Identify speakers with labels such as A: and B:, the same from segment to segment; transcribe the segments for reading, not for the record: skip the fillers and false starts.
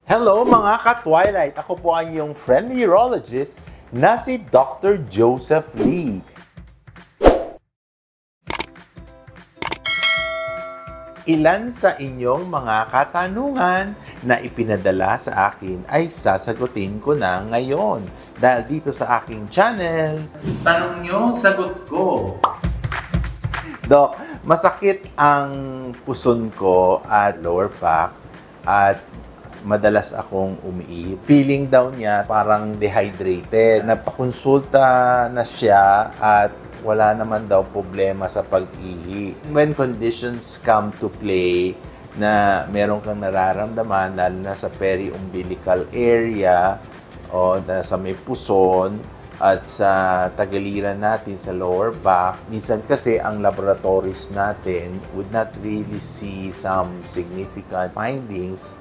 A: Hello mga ka-Twilight! Ako po ang iyong friendly urologist na si Dr. Joseph Lee. Ilan sa inyong mga katanungan na ipinadala sa akin ay sasagutin ko na ngayon. Dahil dito sa aking channel, tanong nyo, sagot ko. Doc, masakit ang puson ko at lower back at madalas akong umiihip. Feeling daw niya parang dehydrated. Napakonsulta na siya at wala naman daw problema sa pag-ihi. When conditions come to play na meron kang nararamdaman, lalo na sa peri-umbilical area o sa may puson at sa tagiliran natin sa lower back, minsan kasi ang laboratories natin would not really see some significant findings.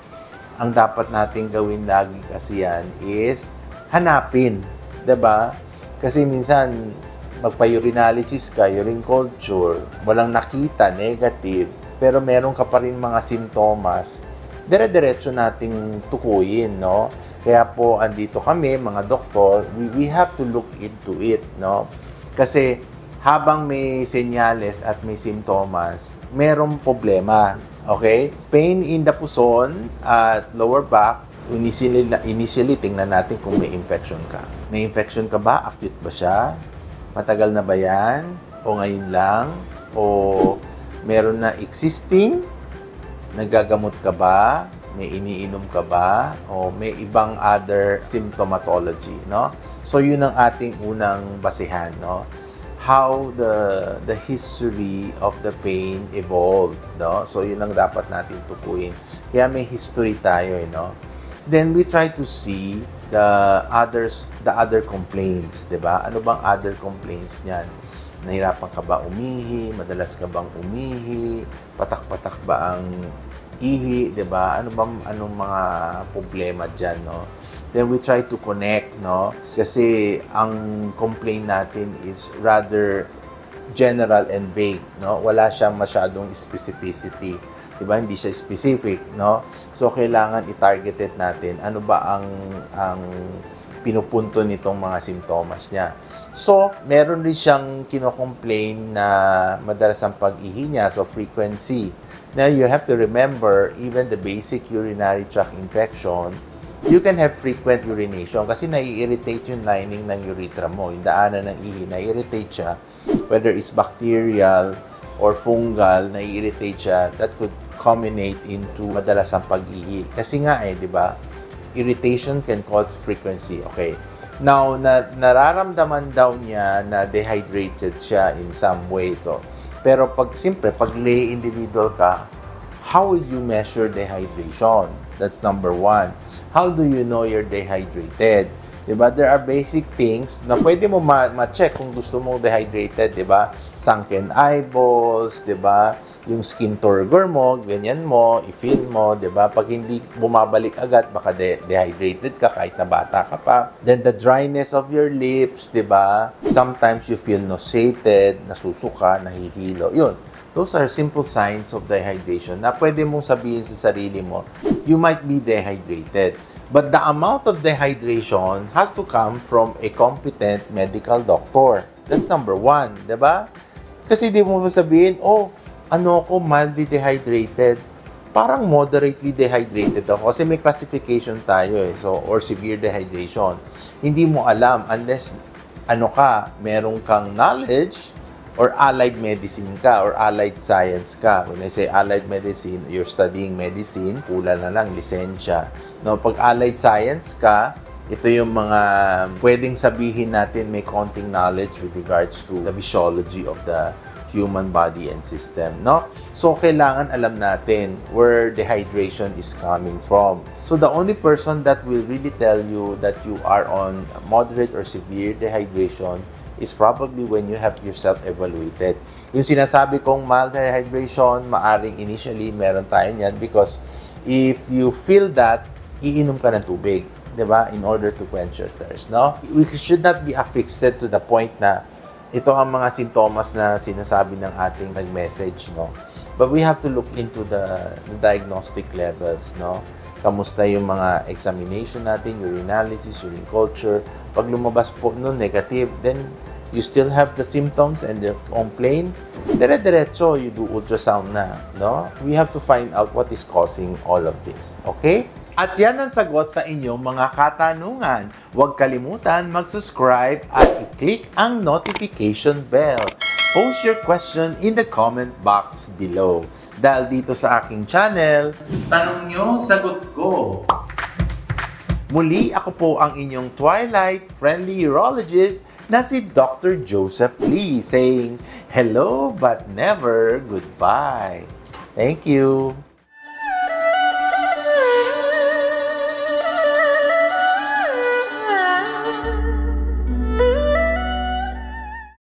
A: Ang dapat natin gawin lagi kasi yan is hanapin, 'di ba? Kasi minsan magpa-urinalysis ka, urine culture, walang nakita, negative, pero meron ka pa rin mga simptomas, dire-diretso nating tukuyin, no? Kaya po andito kami, mga doktor, we have to look into it, no? Kasi habang may senyales at may simptomas, merong problema. Okay? Pain in the puson at lower back, initially tingnan natin kung may infection ka. May infection ka ba? Acute ba siya? Matagal na ba yan? O ngayon lang? O meron na existing? Nagagamot ka ba? May iniinom ka ba? O may ibang other symptomatology, no? So yun ang ating unang basihan, no? How the history of the pain evolved, no? So yun ang dapat natin tukuyin. Kaya may history tayo, no? Then we try to see the other complaints, 'di ba? Ano bang other complaints niyan? Nahirapan ka ba umihi? Madalas ka bang umihi? Patak-patak ba ang ihi, 'di ba? Anong mga problema diyan, no? Then we try to connect, no? Kasi ang complaint natin is rather general and vague, no? Wala siyang masyadong specificity. Diba? Hindi siya specific, no? So, kailangan i-targeted natin ano ba ang pinupunto nitong mga simptomas niya. So, meron rin siyang kino-complain na madalas ang pag-ihi niya, so frequency. Now, you have to remember, even the basic urinary tract infection, you can have frequent urination kasi nai-irritate yung lining ng urethra mo, yung daanan ng ihi, nai-irritate siya, whether it's bacterial or fungal, nai-irritate siya, that could culminate into madalas ang pag-ihi. Kasi nga di ba, irritation can cause frequency. Okay. Now, nararamdaman daw niya na dehydrated siya in some way to. Pero pag lay individual ka, how will you measure dehydration? That's number one. How do you know you're dehydrated? Diba? There are basic things na pwede mo ma-check kung gusto mo dehydrated, diba? Sunken eyeballs, diba? Yung skin turgor mo, ganyan mo, i-feel mo, diba? Pag hindi bumabalik agad, baka dehydrated ka kahit na bata ka pa. Then the dryness of your lips, diba? Sometimes you feel nauseated, nasusuka, nahihilo. Yun. Those are simple signs of dehydration na pwede mong sabihin sa sarili mo, you might be dehydrated. But the amount of dehydration has to come from a competent medical doctor. That's number one, di ba? Kasi di mo sabihin, mildly dehydrated. Parang moderately dehydrated ako. Kasi may classification tayo or severe dehydration. Hindi mo alam unless meron kang knowledge or allied medicine ka, or allied science ka. When I say allied medicine, you're studying medicine, kulang na lang, lisensya. No, pag allied science ka, ito yung mga pwedeng sabihin natin may konting knowledge with regards to the physiology of the human body and system, no? So, kailangan alam natin where dehydration is coming from. So, the only person that will really tell you that you are on moderate or severe dehydration is probably when you have yourself evaluated. Yung sinasabi kong mild dehydration, maaring initially meron tayo niyan because if you feel that, iinom ka ng tubig, di ba? In order to quench your thirst, no? We should not be affixed to the point na ito ang mga sintomas na sinasabi ng ating nag-message, no? But we have to look into the diagnostic levels, no? kamusta yung mga examination natin, urinalysis, urine culture. Pag lumabas po nun negative, then you still have the symptoms and the complaint, dire-diretso, you do ultrasound na, no? We have to find out what is causing all of this, okay? At yan ang sagot sa inyong mga katanungan. Huwag kalimutan mag-subscribe at i-click ang notification bell. Post your question in the comment box below. Dahil dito sa aking channel, tanong nyo, sagot ko. Muli, ako po ang inyong Twilight-friendly urologist na si Dr. Joseph Lee saying, hello but never goodbye. Thank you.